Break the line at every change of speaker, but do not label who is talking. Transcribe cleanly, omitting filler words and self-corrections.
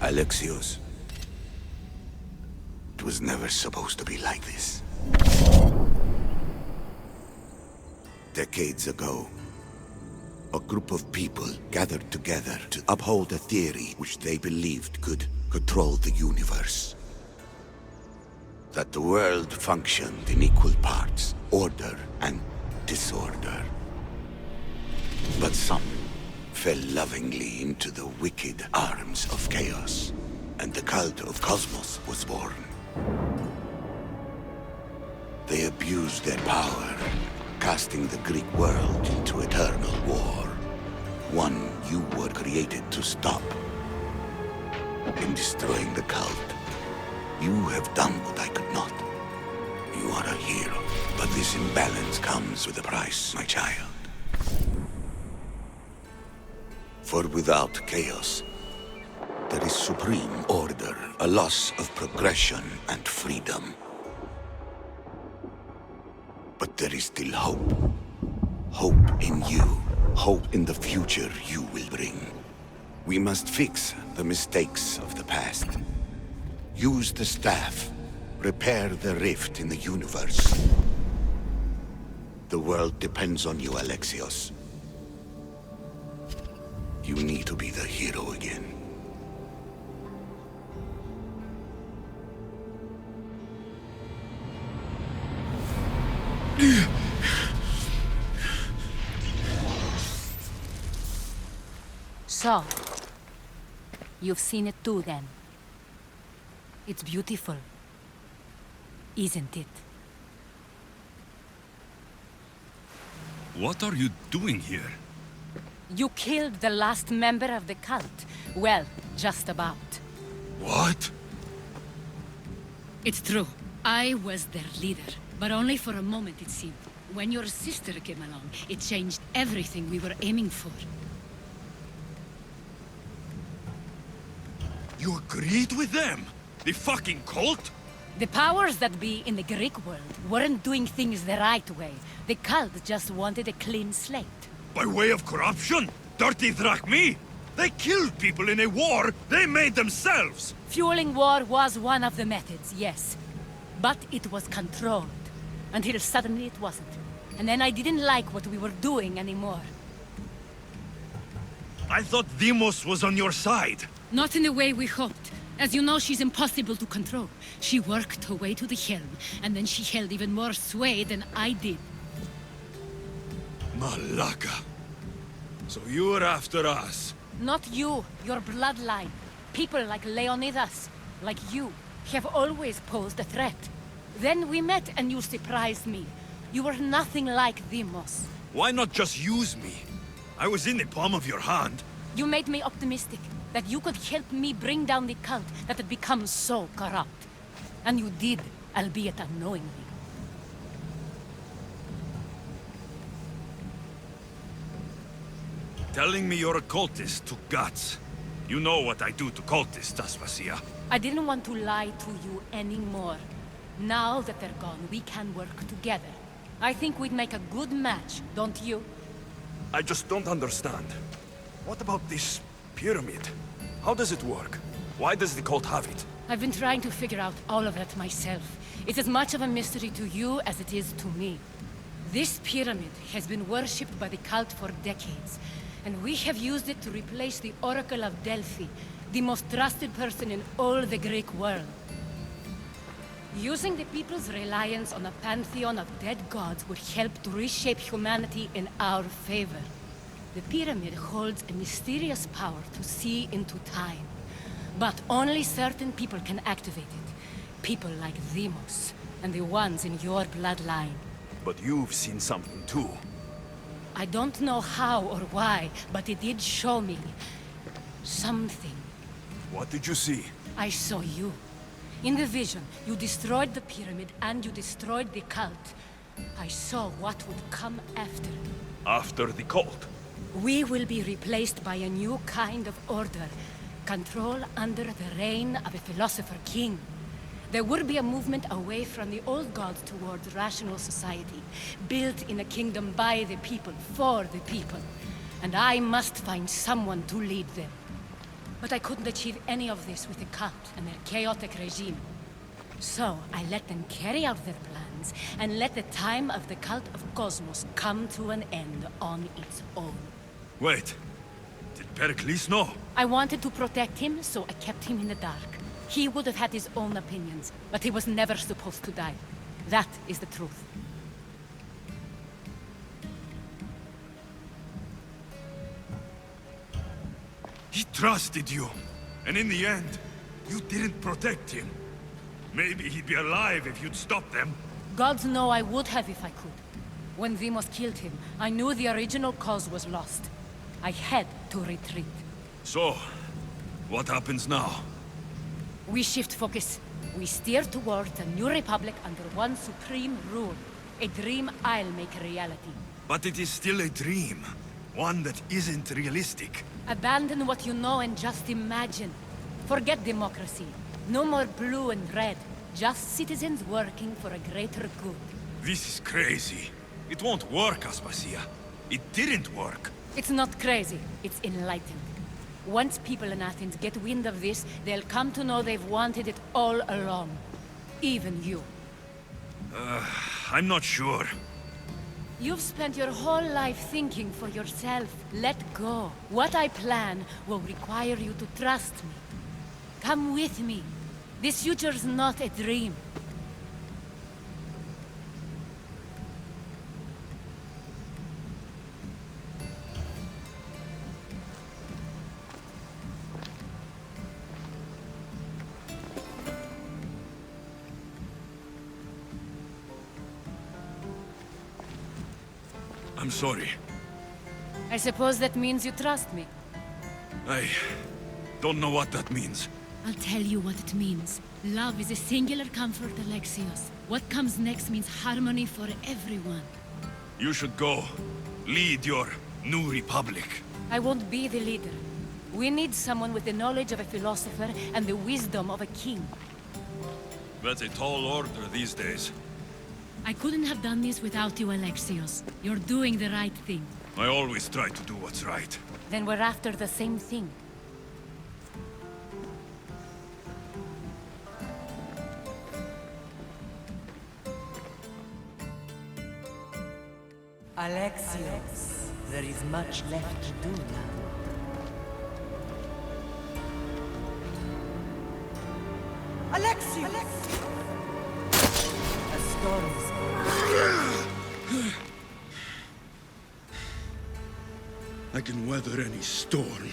Alexios, it was never supposed to be like this. Decades ago, a group of people gathered together to uphold a theory which they believed could control the universe. That the world functioned in equal parts, order and disorder. But some fell lovingly into the wicked arms of chaos, and the cult of Cosmos was born. They abused their power, casting the Greek world into eternal war. One you were created to stop. In destroying the cult, you have done what I could not. You are a hero, but this imbalance comes with a price, my child. For without chaos, there is supreme order, a loss of progression and freedom. But there is still hope. Hope in you. Hope in the future you will bring. We must fix the mistakes of the past. Use the staff. Repair the rift in the universe. The world depends on you, Alexios. You need to be the hero again.
So, you've seen it too then. It's beautiful, isn't it?
What are you doing here?
You killed the last member of the cult. Well, just about.
What?
It's true. I was their leader, but only for a moment it seemed. When your sister came along, it changed everything we were aiming for.
You agreed with them? The fucking cult?
The powers that be in the Greek world weren't doing things the right way. The cult just wanted a clean slate.
By way of corruption? Dirty drachmi? They killed people in a war they made themselves!
Fueling war was one of the methods, yes. But it was controlled. Until suddenly it wasn't. And then I didn't like what we were doing anymore.
I thought Demos was on your side.
Not in the way we hoped. As you know, she's impossible to control. She worked her way to the helm, and then she held even more sway than I did.
Malaka. So you were after us?
Not you, your bloodline. People like Leonidas, like you, have always posed a threat. Then we met and you surprised me. You were nothing like Demos.
Why not just use me? I was in the palm of your hand.
You made me optimistic that you could help me bring down the cult that had become so corrupt. And you did, albeit unknowingly.
Telling me you're a cultist took guts. You know what I do to cultists, Aspasia.
I didn't want to lie to you anymore. Now that they're gone, we can work together. I think we'd make a good match, don't you?
I just don't understand. What about this pyramid? How does it work? Why does the cult have it?
I've been trying to figure out all of that myself. It's as much of a mystery to you as it is to me. This pyramid has been worshipped by the cult for decades, and we have used it to replace the Oracle of Delphi, the most trusted person in all the Greek world. Using the people's reliance on a pantheon of dead gods would help to reshape humanity in our favor. The pyramid holds a mysterious power to see into time. But only certain people can activate it. People like Demos, and the ones in your bloodline.
But you've seen something too.
I don't know how or why, but it did show me something.
What did you see?
I saw you. In the vision, you destroyed the pyramid and you destroyed the cult. I saw what would come after.
After the cult?
We will be replaced by a new kind of order. Control under the reign of a philosopher king. There will be a movement away from the old gods towards rational society, built in a kingdom by the people, for the people. And I must find someone to lead them. But I couldn't achieve any of this with the cult and their chaotic regime. So I let them carry out their plans, and let the time of the cult of Cosmos come to an end on its own.
Wait. Did Pericles know?
I wanted to protect him, so I kept him in the dark. He would have had his own opinions, but he was never supposed to die. That is the truth.
He trusted you. And in the end, you didn't protect him. Maybe he'd be alive if you'd stopped them.
Gods know I would have if I could. When Demos killed him, I knew the original cause was lost. I had to retreat.
So, what happens now?
We shift focus. We steer towards a new republic under one supreme rule. A dream I'll make a reality.
But it is still a dream. One that isn't realistic.
Abandon what you know and just imagine. Forget democracy. No more blue and red. Just citizens working for a greater good.
This is crazy. It won't work, Aspasia. It didn't work.
It's not crazy. It's enlightened. Once people in Athens get wind of this, they'll come to know they've wanted it all along. Even you.
I'm not sure.
You've spent your whole life thinking for yourself. Let go. What I plan will require you to trust me. Come with me. This future's not a dream.
I'm sorry.
I suppose that means you trust me.
I don't know what that means.
I'll tell you what it means. Love is a singular comfort, Alexios. What comes next means harmony for everyone.
You should go. Lead your new republic.
I won't be the leader. We need someone with the knowledge of a philosopher and the wisdom of a king.
That's a tall order these days.
I couldn't have done this without you, Alexios. You're doing the right thing.
I always try to do what's right.
Then we're after the same thing.
Alexios, there is much left to do now. Alexios! A storm's
I can weather any storm.